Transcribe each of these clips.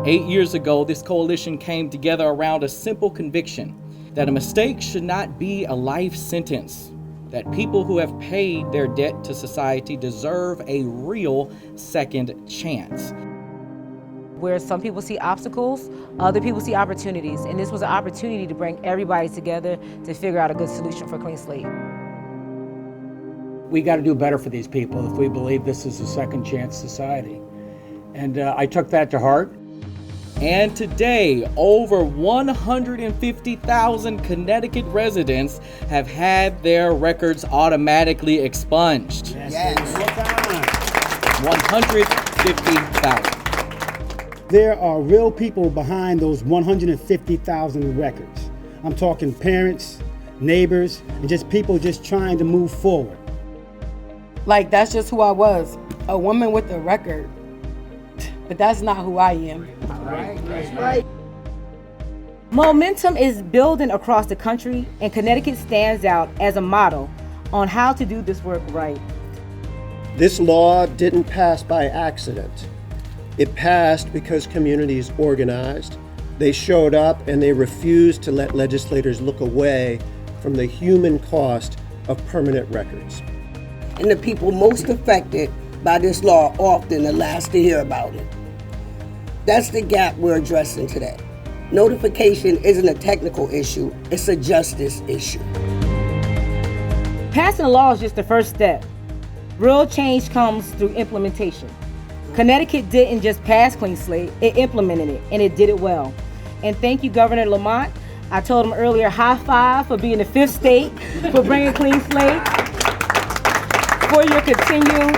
8 years ago, this coalition came together around a simple conviction that a mistake should not be a life sentence, that people who have paid their debt to society deserve a real second chance. Where some people see obstacles, other people see opportunities, and this was an opportunity to bring everybody together to figure out a good solution for Clean Slate. We got to do better for these people if we believe this is a second chance society. And I took that to heart. And today, over 150,000 Connecticut residents have had their records automatically expunged. Yes. 150,000. There are real people behind those 150,000 records. I'm talking parents, neighbors, and just people just trying to move forward. Like, that's just who I was, a woman with a record. But that's not who I am. Right. Momentum is building across the country, and Connecticut stands out as a model on how to do this work right. This law didn't pass by accident. It passed because communities organized. They showed up and they refused to let legislators look away from the human cost of permanent records. And the people most affected by this law often are last to hear about it. That's the gap we're addressing today. Notification isn't a technical issue, it's a justice issue. Passing a law is just the first step. Real change comes through implementation. Connecticut didn't just pass Clean Slate, it implemented it, and it did it well. And thank you, Governor Lamont. I told him earlier, high five for being the 5th state, for bringing Clean Slate, for your continued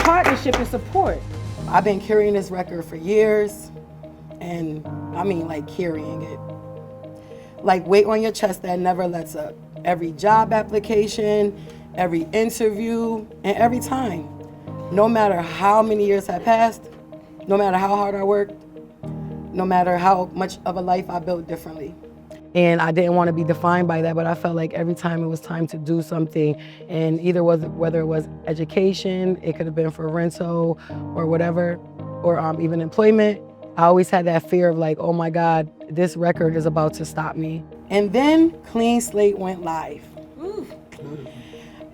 partnership and support. I've been carrying this record for years, and I mean like carrying it. Like weight on your chest that never lets up. Every job application, every interview, and every time. No matter how many years have passed, no matter how hard I worked, no matter how much of a life I built differently. And I didn't want to be defined by that, but I felt like every time it was time to do something, and whether it was education, it could have been for rental or whatever, or even employment, I always had that fear of like, oh my God, this record is about to stop me. And then Clean Slate went live. Ooh.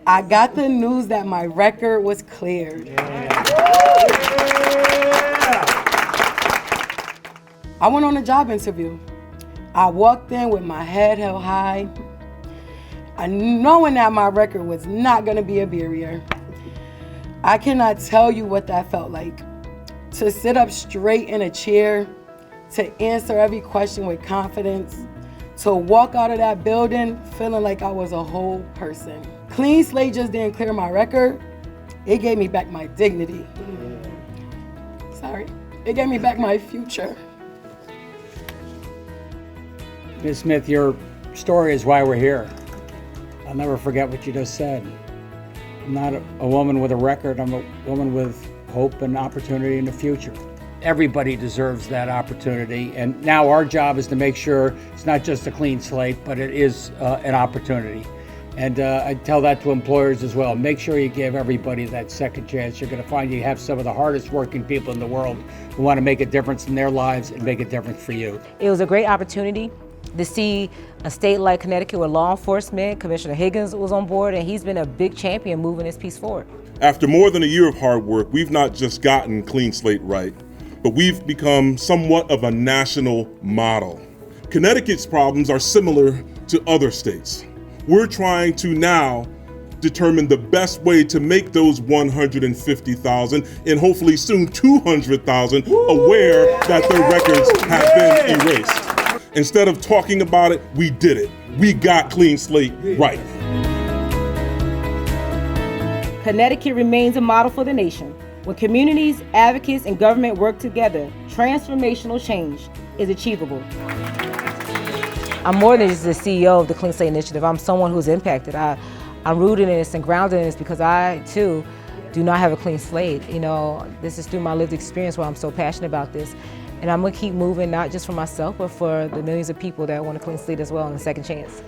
I got the news that my record was cleared. Yeah. I went on a job interview. I walked in with my head held high, knowing that my record was not gonna be a barrier. I cannot tell you what that felt like. To sit up straight in a chair, to answer every question with confidence, to walk out of that building feeling like I was a whole person. Clean Slate just didn't clear my record, it gave me back my dignity. It gave me back my future. Ms. Smith, your story is why we're here. I'll never forget what you just said. I'm not a woman with a record, I'm a woman with hope and opportunity in the future. Everybody deserves that opportunity, and now our job is to make sure it's not just a clean slate, but it is an opportunity. And I tell that to employers as well. Make sure you give everybody that second chance. You're going to find you have some of the hardest working people in the world who want to make a difference in their lives and make a difference for you. It was a great opportunity to see a state like Connecticut with law enforcement. Commissioner Higgins was on board, and he's been a big champion moving this piece forward. After more than a year of hard work, we've not just gotten Clean Slate right, but we've become somewhat of a national model. Connecticut's problems are similar to other states. We're trying to now determine the best way to make those 150,000 and hopefully soon 200,000 aware that their records have been erased. Instead of talking about it, we did it. We got Clean Slate right. Connecticut remains a model for the nation. When communities, advocates, and government work together, transformational change is achievable. I'm more than just the CEO of the Clean Slate Initiative. I'm someone who's impacted. I'm rooted in this and grounded in this because I, too, do not have a clean slate. You know, this is through my lived experience why I'm so passionate about this. And I'm gonna keep moving, not just for myself, but for the millions of people that want a clean slate as well and a second chance.